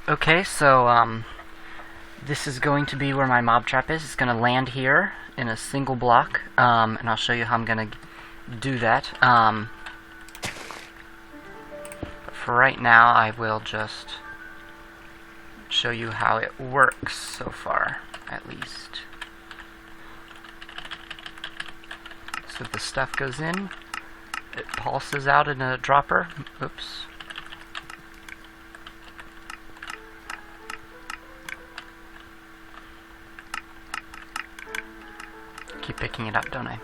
Okay, so this is going to be where my mob trap is. It's going to land here in a single block, and I'll show you how I'm going to do that. But for right now, I will just show you how it works so far, at least. So the stuff goes in, it pulses out in a dropper. Oops. Keep picking it up, don't I?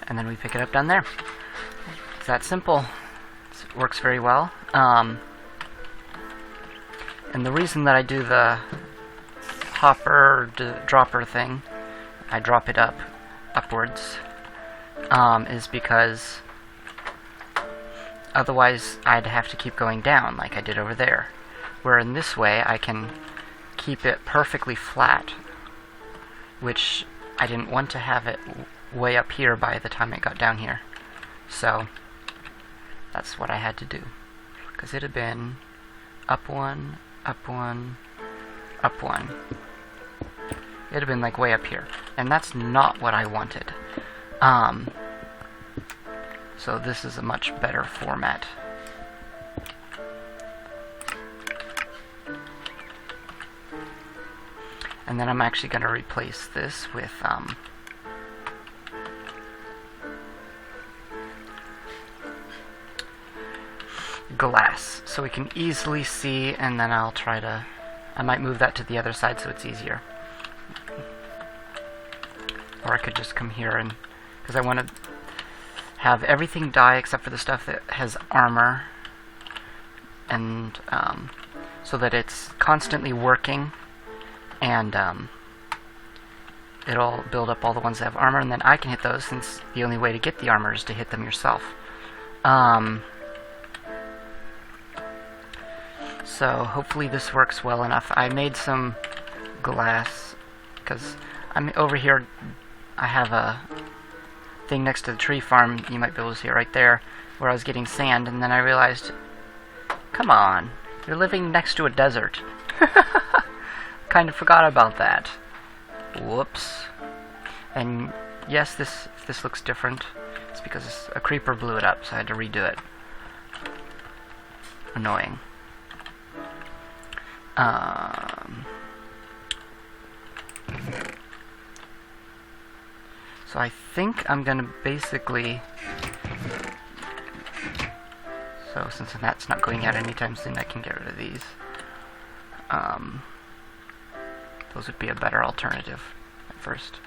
And then we pick it up down there. It's that simple. It works very well. And the reason that I do the hopper dropper thing, I drop it upwards, is because otherwise I'd have to keep going down like I did over there. Where in this way I can keep it perfectly flat, which I didn't want to have it way up here by the time it got down here. So that's what I had to do, because it had been up one, up one, up one. It had been like way up here, and that's not what I wanted. So this is a much better format. And then I'm actually going to replace this with glass, so we can easily see, and then I might move that to the other side so it's easier. Or I could just come here, and because I want to have everything die except for the stuff that has armor, and so that it's constantly working, and it'll build up all the ones that have armor, and then I can hit those, since the only way to get the armor is to hit them yourself. So hopefully this works well enough. I made some glass because I'm over here. I have a thing next to the tree farm. You might be able to see it right there, where I was getting sand, and then I realized, come on, you're living next to a desert. Kind of forgot about that. Whoops. And yes, this looks different. It's because a creeper blew it up, so I had to redo it. Annoying. So I think I'm gonna basically, so since that's not going out anytime soon, I can get rid of these. Those would be a better alternative at first.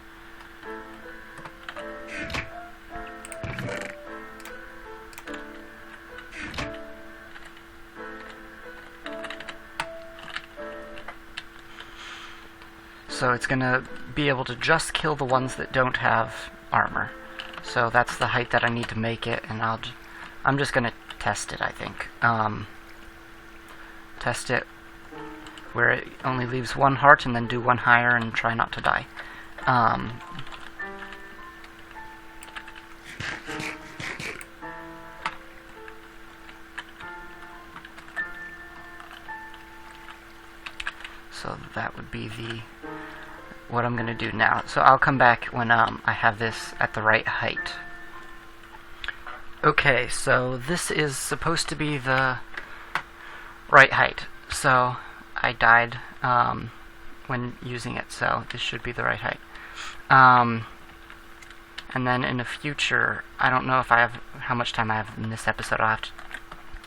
So it's going to be able to just kill the ones that don't have armor. So that's the height that I need to make it, and I'm just going to test it, I think. Test it where it only leaves one heart, and then do one higher and try not to die. So that would be what I'm going to do now. So I'll come back when I have this at the right height. Okay, so this is supposed to be the right height. So I died when using it, so this should be the right height. And then in the future, I don't know if I have how much time I have in this episode. I'll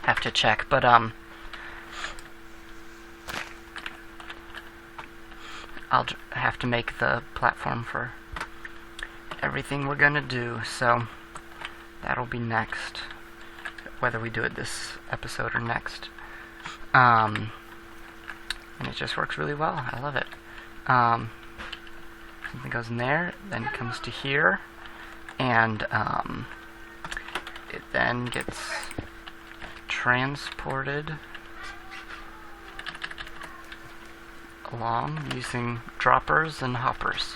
have to check, but I'll have to make the platform for everything we're gonna do, so that'll be next, whether we do it this episode or next. and it just works really well. I love it. Something goes in there, then it comes to here, and it then gets transported along using droppers and hoppers.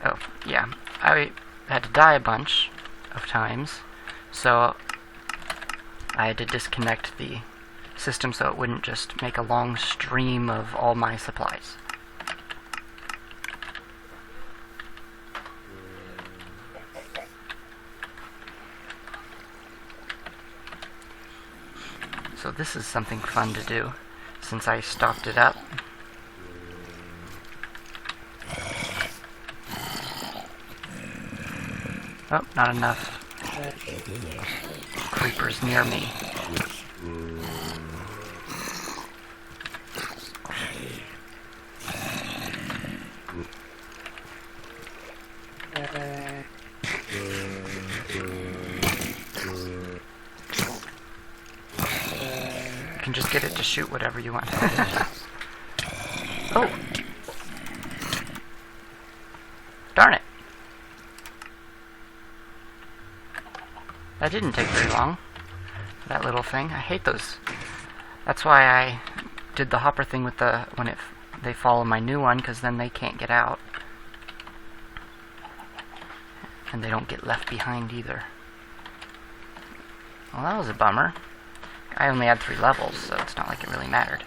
Oh, yeah, I had to die a bunch of times, so I had to disconnect the system so it wouldn't just make a long stream of all my supplies. So this is something fun to do since I stopped it up. Oh, not enough creepers near me. You can just get it to shoot whatever you want. Oh! Darn it! That didn't take very long. That little thing. I hate those. That's why I did the hopper thing with the they follow my new one, because then they can't get out. And they don't get left behind either. Well, that was a bummer. I only had 3 levels, so it's not like it really mattered.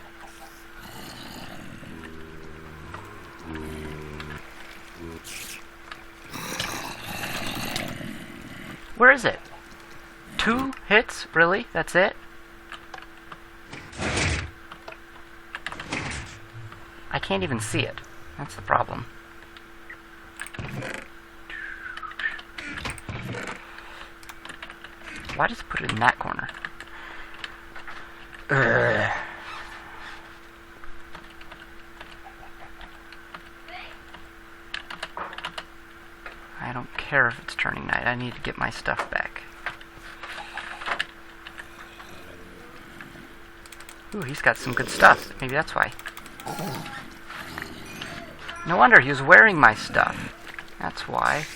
Where is it? 2 hits? Really? That's it? I can't even see it. That's the problem. Why does it put it in that corner? Ugh. I don't care if it's turning night. I need to get my stuff back. Ooh, he's got some good stuff. Maybe that's why. No wonder he was wearing my stuff. That's why.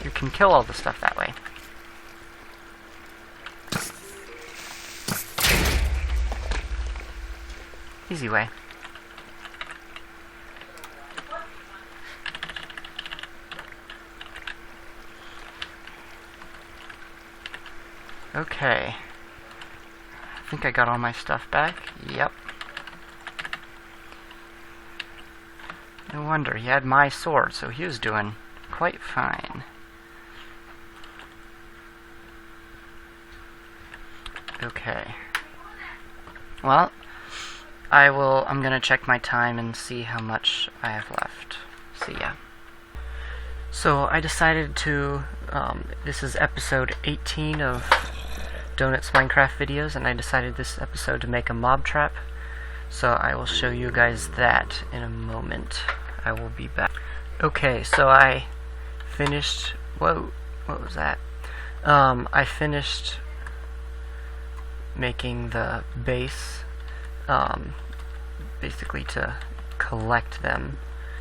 You can kill all the stuff that way. Easy way. Okay. I think I got all my stuff back. Yep. No wonder, he had my sword, so he was doing quite fine. Okay. Well, I'm gonna check my time and see how much I have left. See ya. So I decided to, this is episode 18 of Donut's Minecraft videos, and I decided this episode to make a mob trap. So I will show you guys that in a moment. I will be back. Okay, so I finished, whoa, what was that? I finished making the base, basically to collect them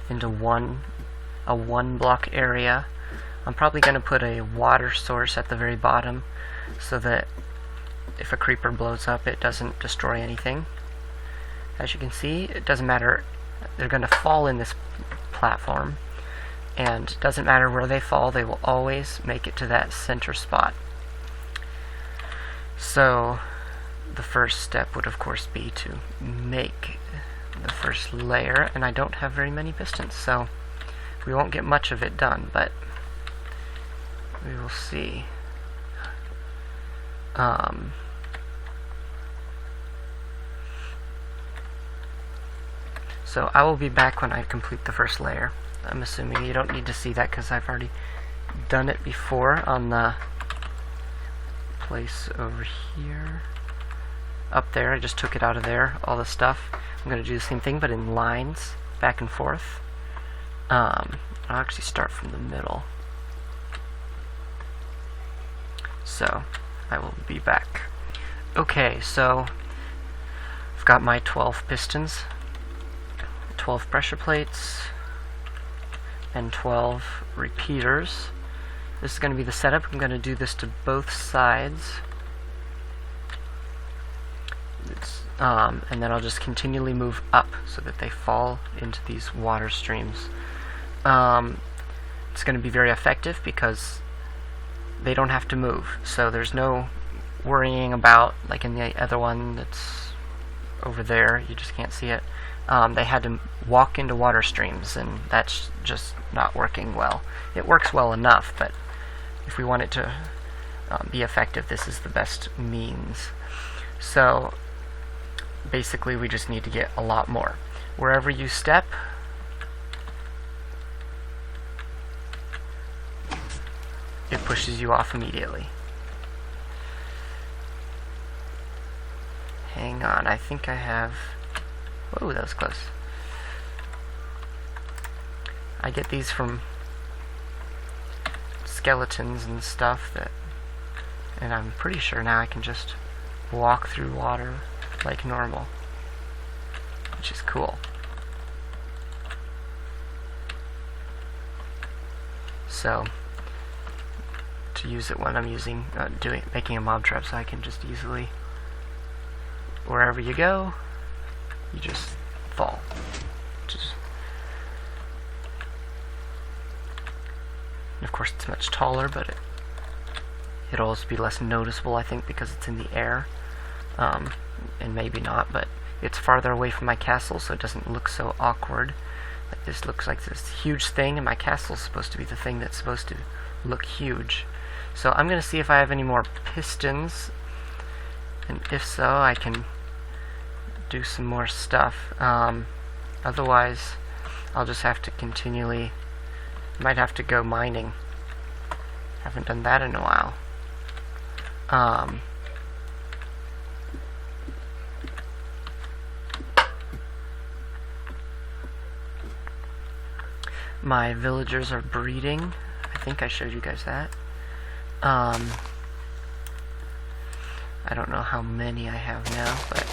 into a one block area. I'm probably going to put a water source at the very bottom so that if a creeper blows up it doesn't destroy anything. As you can see, it doesn't matter, they're going to fall in this platform, and it doesn't matter where they fall, they will always make it to that center spot. So the first step would of course be to make the first layer, and I don't have very many pistons, so we won't get much of it done, but we will see. So I will be back when I complete the first layer. I'm assuming you don't need to see that because I've already done it before on the place over here. up there. I just took it out of there, all the stuff. I'm going to do the same thing, but in lines, back and forth. I'll actually start from the middle. So, I will be back. Okay, so I've got my 12 pistons, 12 pressure plates, and 12 repeaters. This is going to be the setup. I'm going to do this to both sides. And then I'll just continually move up so that they fall into these water streams. It's going to be very effective because they don't have to move, so there's no worrying about, like in the other one that's over there, you just can't see it. They had to walk into water streams, and that's just not working well. It works well enough, but if we want it to be effective, this is the best means. So basically we just need to get a lot more. Wherever you step, it pushes you off immediately. Hang on, I think I have... Whoa, that was close. I get these from skeletons and stuff and I'm pretty sure now I can just walk through water like normal, which is cool. So, to use it when I'm making a mob trap, so I can just easily, wherever you go, you just fall. And of course it's much taller, but it'll also be less noticeable, I think, because it's in the air. And maybe not, but it's farther away from my castle, so it doesn't look so awkward. Like this looks like this huge thing, and my castle's supposed to be the thing that's supposed to look huge. So I'm going to see if I have any more pistons, and if so, I can do some more stuff. Otherwise, I'll just have to continually, might have to go mining. Haven't done that in a while. My villagers are breeding. I think I showed you guys that. I don't know how many I have now, but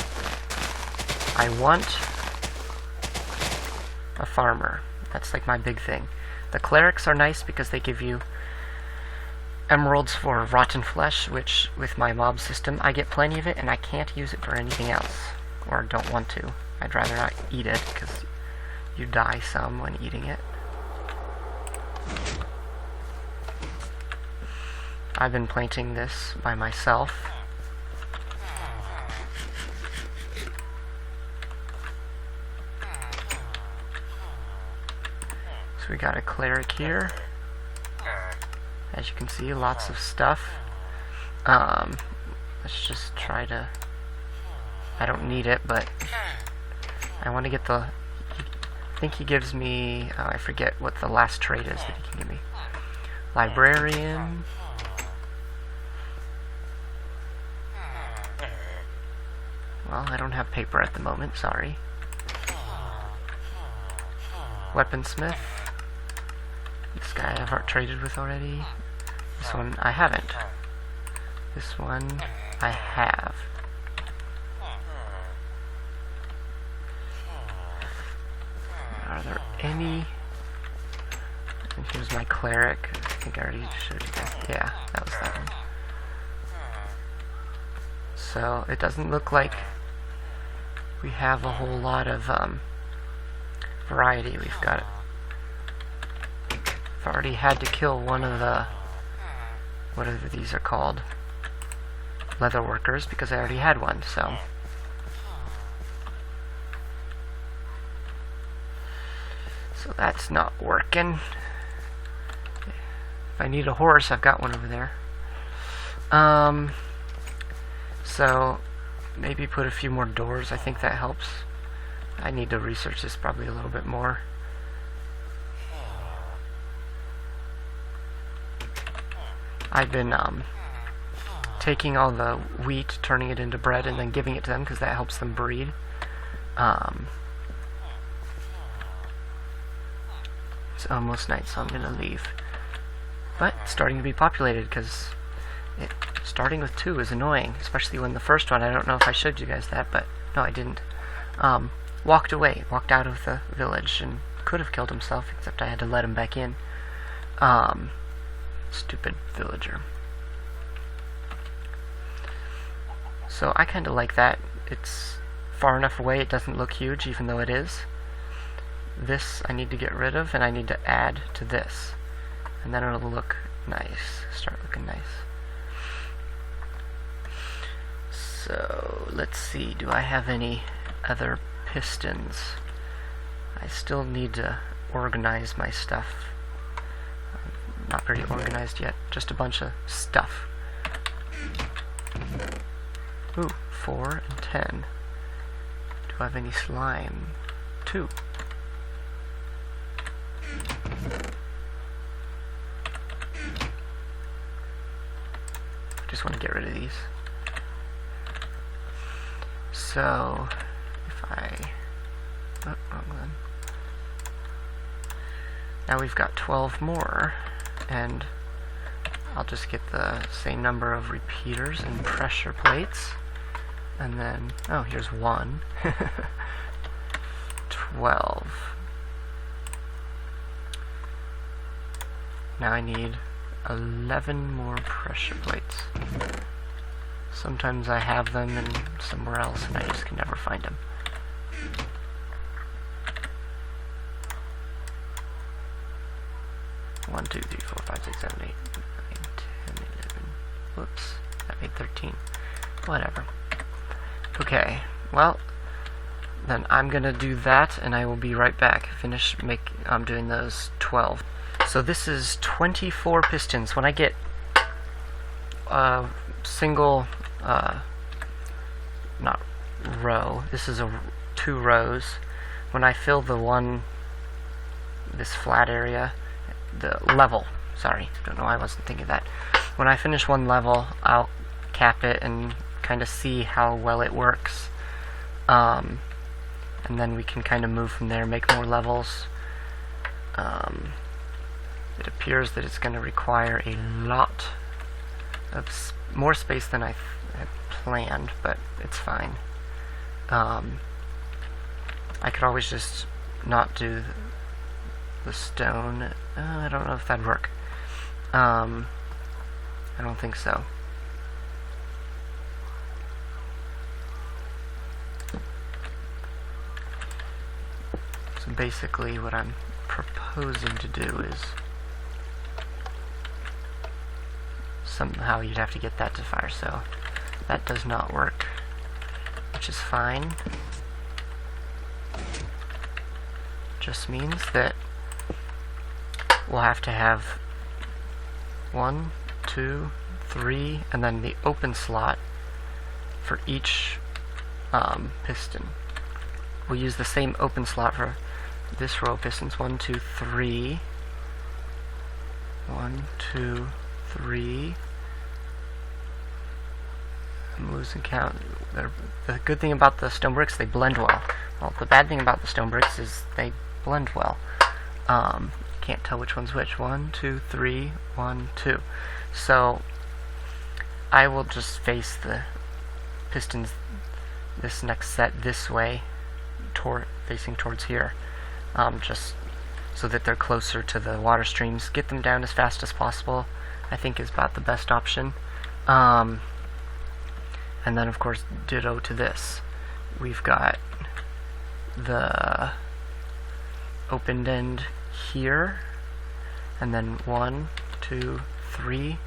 I want a farmer. That's like my big thing. The clerics are nice because they give you emeralds for rotten flesh, which with my mob system I get plenty of it and I can't use it for anything else, or don't want to. I'd rather not eat it because you die some when eating it. I've been planting this by myself. So we got a cleric here. As you can see, lots of stuff. Let's just try to... I don't need it, but I want to get the... I think he gives me... I forget what the last trait is that he can give me. Librarian. Well, I don't have paper at the moment, sorry. Weaponsmith. This guy I've traded with already. This one I haven't. This one I have. Are there any? And here's my cleric. I think I already showed you that. Yeah, that was that one. So it doesn't look like we have a whole lot of variety. We've got. I've already had to kill one of the, whatever these are called, leather workers, because I already had one. So that's not working. If I need a horse, I've got one over there. So maybe put a few more doors. I think that helps. I need to research this probably a little bit more. I've been taking all the wheat, turning it into bread, and then giving it to them because that helps them breed. It's almost night, so I'm gonna leave. But it's starting to be populated because starting with 2 is annoying, especially when the first one, I don't know if I showed you guys that, but no, I didn't. Walked out of the village and could have killed himself, except I had to let him back in. Stupid villager. So I kind of like that. It's far enough away it doesn't look huge, even though it is. This I need to get rid of, and I need to add to this. And then it'll look nice. Start looking nice. So, let's see. Do I have any other pistons? I still need to organize my stuff. Not very organized yet. Just a bunch of stuff. Ooh, 4 and 10. Do I have any slime? 2. I just want to get rid of these. So, if I... Oh, wrong one. Now we've got 12 more, and I'll just get the same number of repeaters and pressure plates. And then, oh, here's 1. 12. Now I need 11 more pressure plates. Sometimes I have them in somewhere else and I just can never find them. One, 2, 3, 4, 5, 6, 7, 8, 9, 10, 11. Whoops, that made 13. Whatever. Okay, well, then I'm gonna do that and I will be right back. I'm doing those 12. So this is 24 pistons. When I get a single, not row, this is 2 rows. When I fill this flat area, the level, sorry, don't know why I wasn't thinking of that. When I finish one level, I'll cap it and kind of see how well it works. And then we can kind of move from there, make more levels. It appears that it's going to require a lot of more space than I had planned, but it's fine. I could always just not do the stone. I don't know if that'd work. I don't think so. So basically what I'm proposing to do is somehow you'd have to get that to fire, so that does not work, which is fine. Just means that we'll have to have 1, 2, 3, and then the open slot for each piston. We'll use the same open slot for this row of pistons. 1, 2, 3. 1, 2, 3. I'm losing count. The good thing about the stone bricks, they blend well. Well, the bad thing about the stone bricks is they blend well. Can't tell which one's which. 1, 2, 3, 1, 2. So I will just face the pistons this next set this way, facing towards here, just so that they're closer to the water streams. Get them down as fast as possible, I think, is about the best option. And then of course ditto to this. We've got the opened end here, and then 1, 2, 3,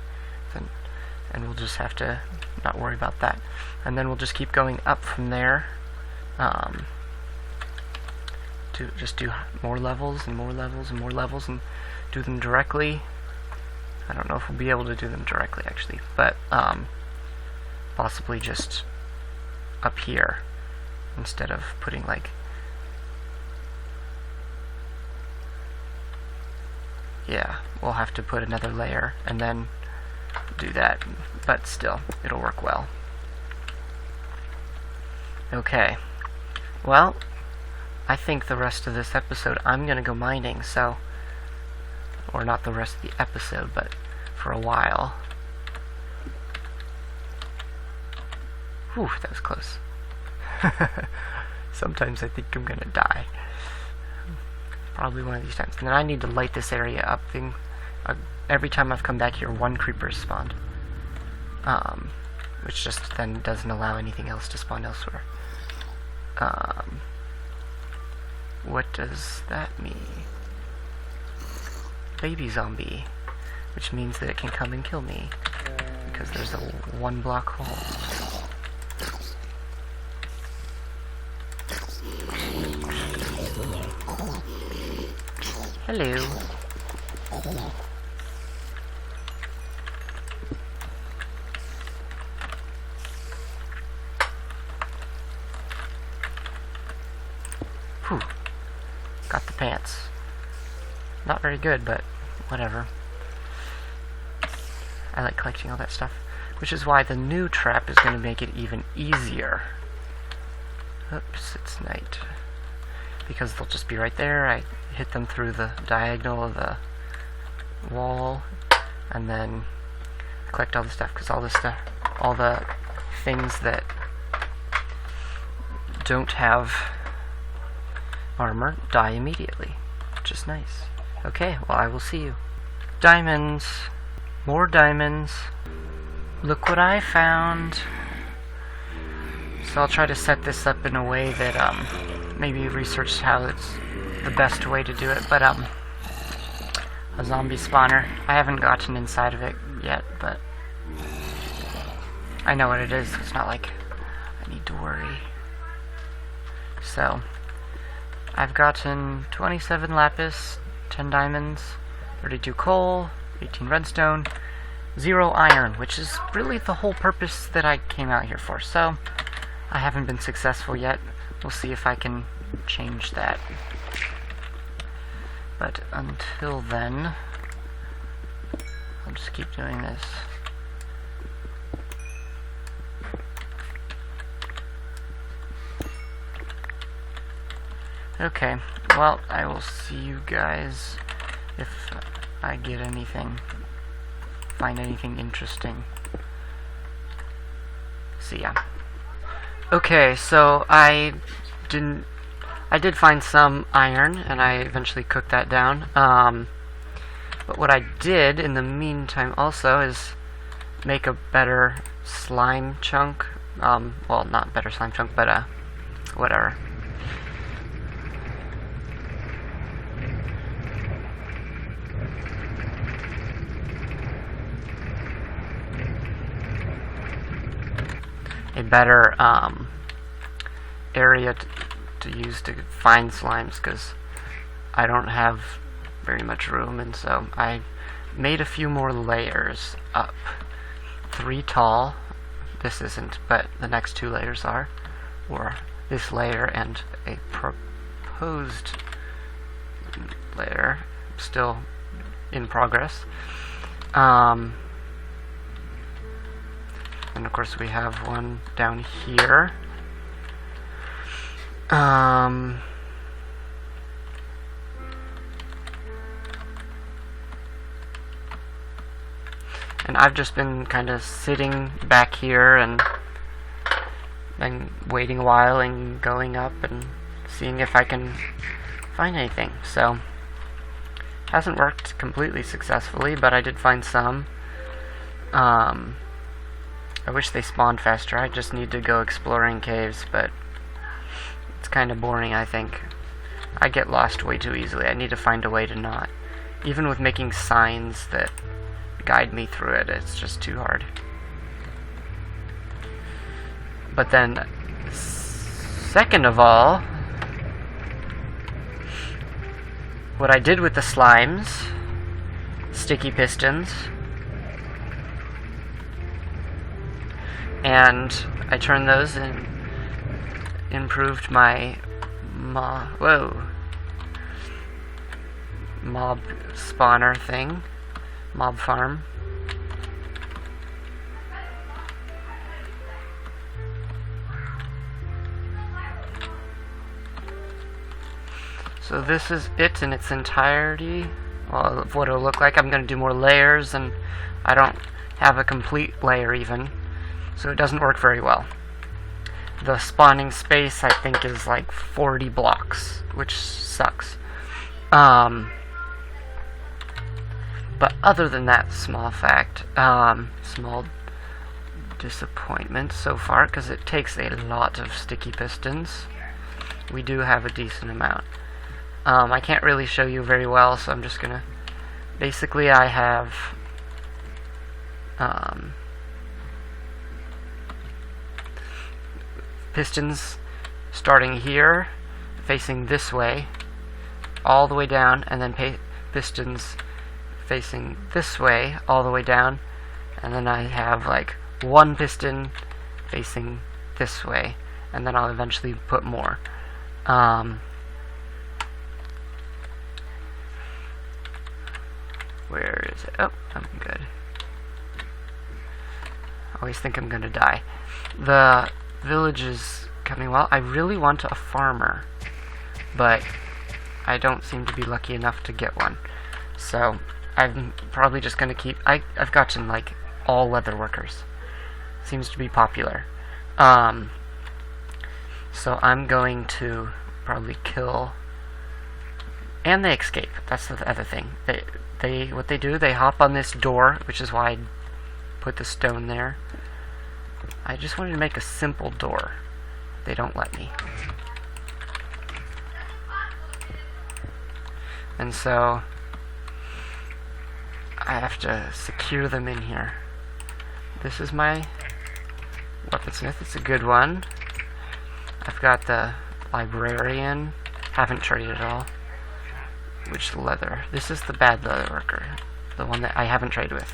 and we'll just have to not worry about that. And then we'll just keep going up from there, to just do more levels and more levels and more levels and do them directly. I don't know if we'll be able to do them directly actually, but possibly just up here instead of putting like, yeah, we'll have to put another layer and then do that, but still, it'll work well. Okay, well, I think the rest of this episode I'm gonna go mining, so, or not the rest of the episode, but for a while. Whew, that was close. Sometimes I think I'm gonna die. Probably one of these times. And then I need to light this area up. Every time I've come back here, one creeper spawned. Which just then doesn't allow anything else to spawn elsewhere. What does that mean? Baby zombie. Which means that it can come and kill me. Because there's a 1 block hole. Hello. Whew. Got the pants. Not very good, but whatever. I like collecting all that stuff. Which is why the new trap is going to make it even easier. Oops, it's night. Because they'll just be right there. I hit them through the diagonal of the wall, and then collect all the stuff, because all the things that don't have armor die immediately, which is nice. Okay, well, I will see you. Diamonds. More diamonds. Look what I found. So I'll try to set this up in a way that, maybe research how it's the best way to do it, but, a zombie spawner. I haven't gotten inside of it yet, but I know what it is. It's not like I need to worry. So, I've gotten 27 lapis, 10 diamonds, 32 coal, 18 redstone, 0 iron, which is really the whole purpose that I came out here for. So, I haven't been successful yet. We'll see if I can change that. But until then, I'll just keep doing this. Okay, well, I will see you guys if I get anything, find anything interesting. See ya. Okay, so I did find some iron, and I eventually cooked that down. But what I did in the meantime also is make a better slime chunk. Well, not better slime chunk, but whatever. A better area to use to find slimes, because I don't have very much room, and so I made a few more layers up. 3 tall. This isn't, but the next 2 layers are. Or this layer and a proposed layer, still in progress. And of course we have one down here. And I've just been kind of sitting back here and waiting a while and going up and seeing if I can find anything. So, hasn't worked completely successfully, but I did find some. I wish they spawned faster. I just need to go exploring caves, but it's kind of boring, I think. I get lost way too easily. I need to find a way to not. Even with making signs that guide me through it, it's just too hard. But then, second of all, what I did with the slimes, sticky pistons, and I turned those and improved my mob spawner thing, mob farm. So this is it in its entirety. Well, of what it'll look like. I'm going to do more layers, and I don't have a complete layer even, so it doesn't work very well. The spawning space, I think, is like 40 blocks, which sucks. But other than that small fact, small disappointment so far, because it takes a lot of sticky pistons. We do have a decent amount. I can't really show you very well, so I'm just gonna... Basically, I have... pistons starting here, facing this way, all the way down, and then pistons facing this way, all the way down, and then I have like one piston facing this way, and then I'll eventually put more. Where is it? Oh, I'm good. I always think I'm gonna die. The village is coming well. I really want a farmer, but I don't seem to be lucky enough to get one. So I'm probably just gonna keep... I've gotten like all leather workers. Seems to be popular. So I'm going to probably kill... And they escape. That's the other thing. What they do, they hop on this door, which is why I put the stone there. I just wanted to make a simple door. They don't let me. And so I have to secure them in here. This is my weaponsmith. It's a good one. I've got the librarian. Haven't traded at all. Which leather? This is the bad leather worker. The one that I haven't traded with.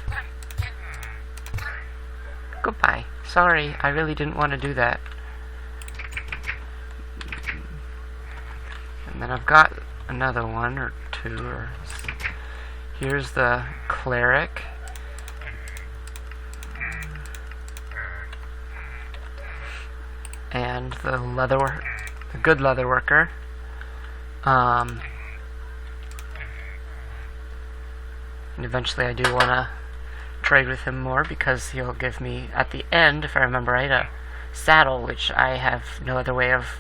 Goodbye. Sorry, I really didn't want to do that. And then I've got another one or two. Here's the cleric. And the good leather worker. And eventually I do want to trade with him more, because he'll give me, at the end, if I remember right, a saddle, which I have no other way of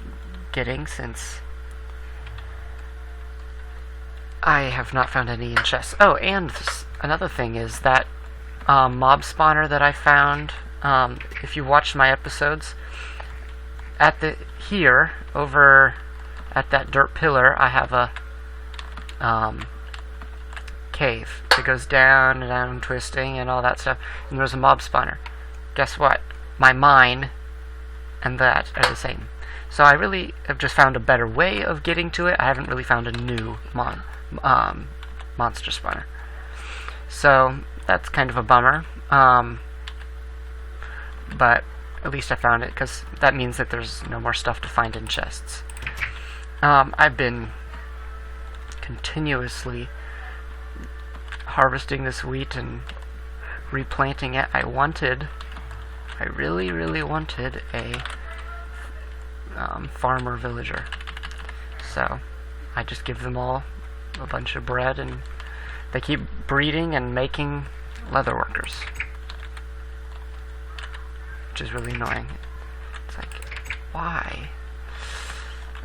getting, since I have not found any in chests. Oh, and another thing is that mob spawner that I found, if you watched my episodes, over at that dirt pillar, I have a cave that goes down and down, twisting and all that stuff, and there's a mob spawner. Guess what? My mine and that are the same. So I really have just found a better way of getting to it. I haven't really found a new monster spawner. So that's kind of a bummer. But at least I found it, because that means that there's no more stuff to find in chests. I've been continuously harvesting this wheat and replanting it. I really, really wanted a farmer villager. So I just give them all a bunch of bread, and they keep breeding and making leather workers, which is really annoying. It's like, why?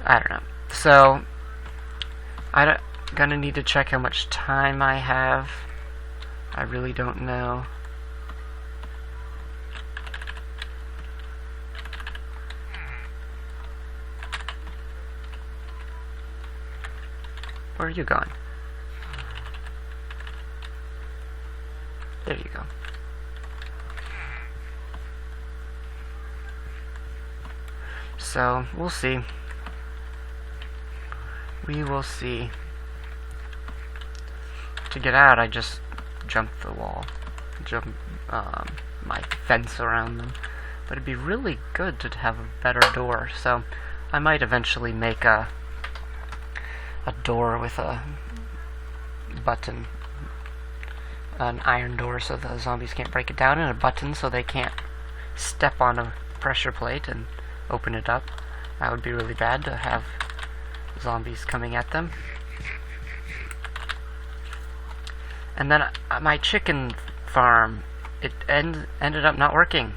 I don't know. So I'm gonna need to check how much time I have. I really don't know. Where are you going? There you go. So, we'll see. We will see. To get out, I just jumped the wall. Jump my fence around them. But it'd be really good to have a better door. So, I might eventually make a door with a button. An iron door so the zombies can't break it down, and a button so they can't step on a pressure plate and open it up. That would be really bad to have zombies coming at them. And then my chicken farm, it ended up not working.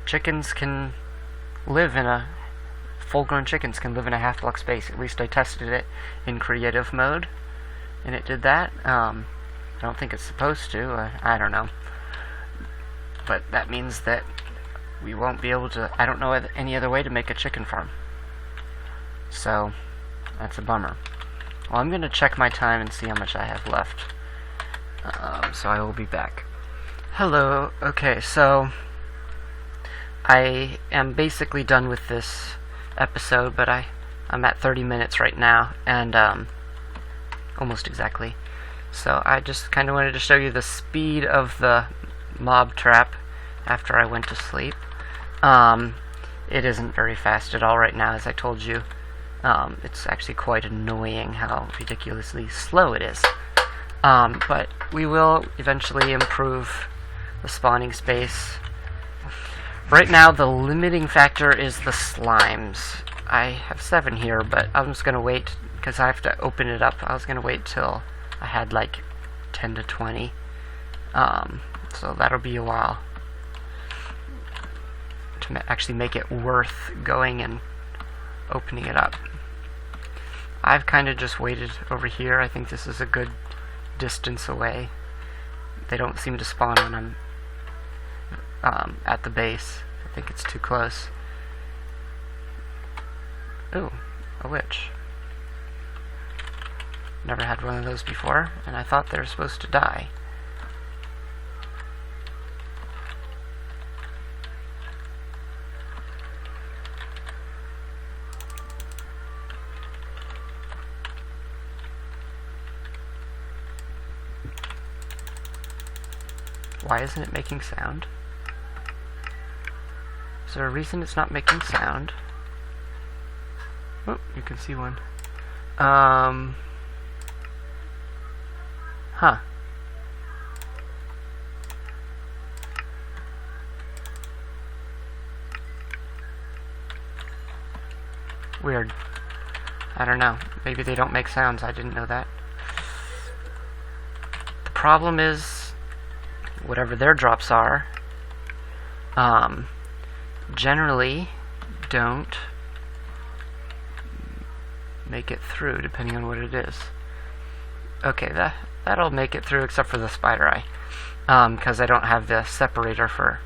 Chickens can live in a full-grown chickens can live in a half-block space. At least I tested it in creative mode, and it did that. I don't think it's supposed to. I don't know. But that means that we won't be able to... I don't know any other way to make a chicken farm. So, that's a bummer. Well, I'm going to check my time and see how much I have left. So I will be back. Hello. Okay, so... I am basically done with this episode, but I'm at 30 minutes right now, and almost exactly. So I just kind of wanted to show you the speed of the mob trap after I went to sleep. It isn't very fast at all right now, as I told you. It's actually quite annoying how ridiculously slow it is. But we will eventually improve the spawning space. Right now, the limiting factor is the slimes. I have 7 here, but I'm just going to wait, because I have to open it up. I was going to wait till I had like 10 to 20. So that'll be a while to actually make it worth going and opening it up. I've kind of just waited over here. I think this is a good distance away. They don't seem to spawn when I'm at the base. I think it's too close. Ooh, a witch. Never had one of those before, and I thought they were supposed to die. Why isn't it making sound? Is there a reason it's not making sound? Oh, you can see one. Huh. Weird. I don't know. Maybe they don't make sounds. I didn't know that. The problem is, whatever their drops are, generally don't make it through, depending on what it is. Okay, that'll make it through, except for the spider eye, because I don't have the separator for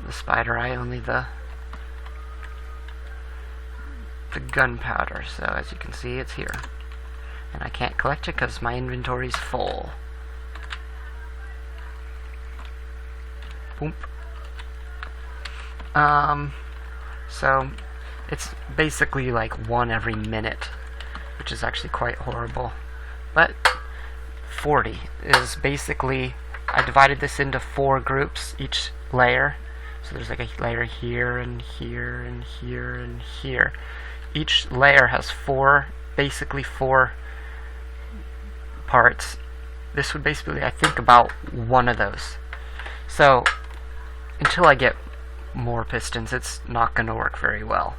the spider eye, only the gunpowder. So as you can see, it's here, and I can't collect it because my inventory's full. Boom. So it's basically like 1 every minute, which is actually quite horrible. But 40 is basically, I divided this into 4 groups, each layer. So there's like a layer here and here and here and here. Each layer has basically four parts. This would basically, I think, about 1 of those. So until I get more pistons, it's not going to work very well.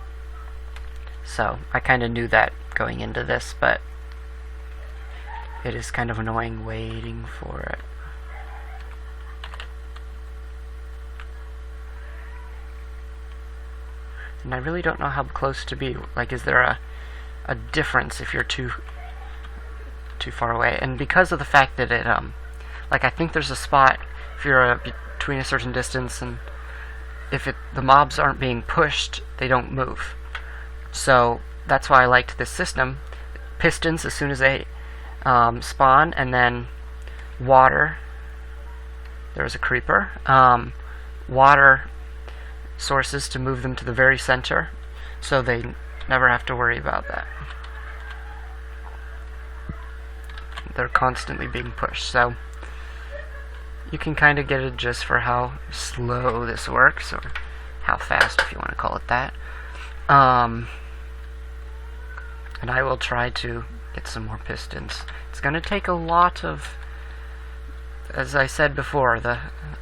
So I kind of knew that going into this, but it is kind of annoying waiting for it. And I really don't know how close to be. Like, is there a difference if you're too far away? And because of the fact that it, like, I think there's a spot if you're between a certain distance, and if the mobs aren't being pushed, they don't move. So that's why I liked this system. Pistons as soon as they spawn, and then water. There's a creeper. Water sources to move them to the very center, so they never have to worry about that. They're constantly being pushed, so you can kind of get a gist for how slow this works, or how fast, if you want to call it that. And I will try to get some more pistons. It's going to take a lot of, as I said before, the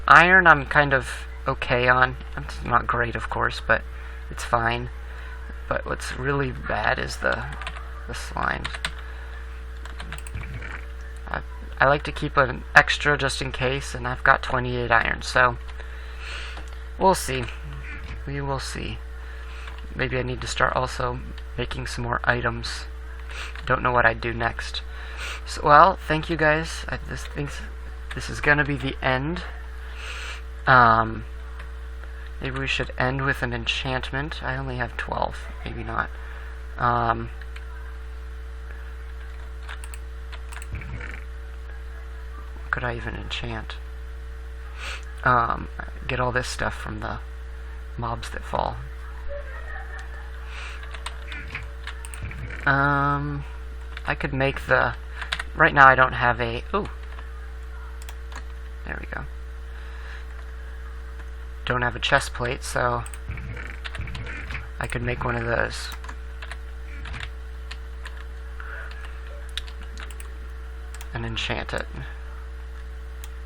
iron I'm kind of okay on. It's not great, of course, but it's fine. But what's really bad is the the slimes. I like to keep an extra just in case, and I've got 28 iron, so we'll see. We will see. Maybe I need to start also making some more items. Don't know what I'd do next. So, well, thank you guys. This is gonna be the end. Maybe we should end with an enchantment. I only have 12. Maybe not. What could I even enchant? Get all this stuff from the mobs that fall. I could make the... Right now I don't have a... Ooh. There we go. Don't have a chest plate, so I could make one of those. And enchant it.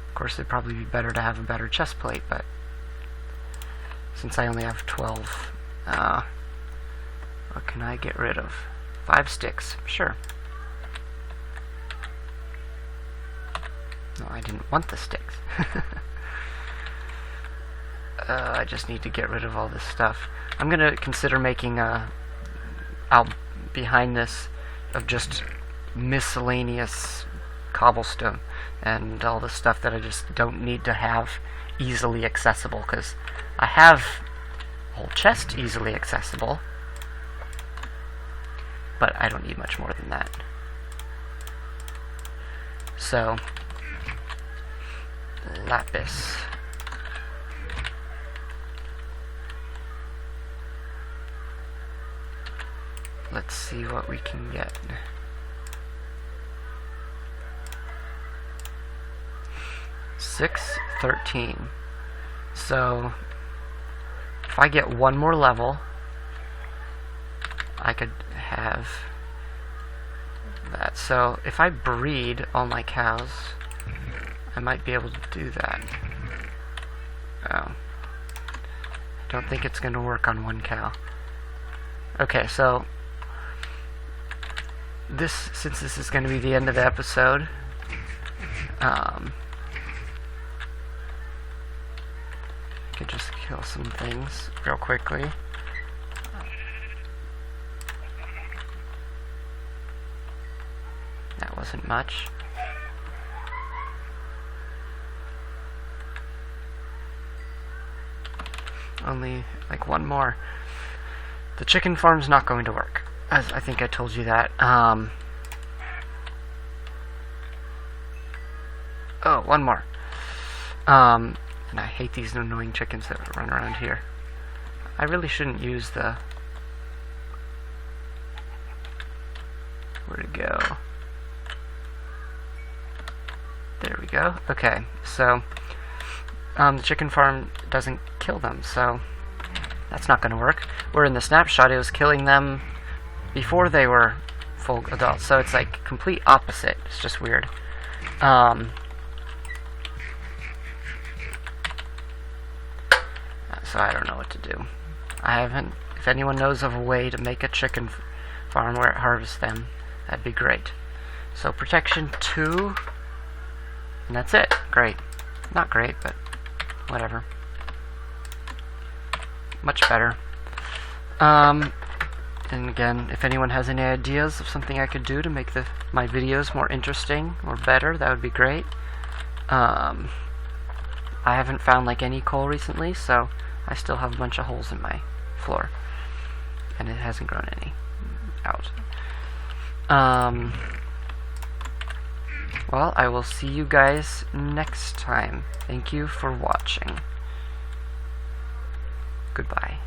Of course, it'd probably be better to have a better chest plate, but since I only have 12, what can I get rid of? 5 sticks, sure. No, I didn't want the sticks. I just need to get rid of all this stuff. I'm gonna consider making out behind this of just miscellaneous cobblestone and all the stuff that I just don't need to have easily accessible, because I have a whole chest easily accessible, but I don't need much more than that. So, lapis. Let's see what we can get. $6.13. So if I get one more level, I could have that. So if I breed all my cows, I might be able to do that. Oh. I don't think it's going to work on one cow. Okay, so since this is going to be the end of the episode, I could just kill some things real quickly. That wasn't much. Only like one more. The chicken farm's not going to work. As I think I told you that. Oh, one more. And I hate these annoying chickens that run around here. I really shouldn't use the... Where'd it go? There we go. Okay, so the chicken farm doesn't kill them, so that's not going to work. Where in the snapshot it was killing them before they were full adults, so it's like complete opposite. It's just weird. So I don't know what to do. If anyone knows of a way to make a chicken farm where it harvests them, that'd be great. So protection 2, and that's it. Great. Not great, but whatever. Much better. And again, if anyone has any ideas of something I could do to make my videos more interesting or better, that would be great. I haven't found like any coal recently, so I still have a bunch of holes in my floor, and it hasn't grown any out. Well, I will see you guys next time. Thank you for watching. Goodbye.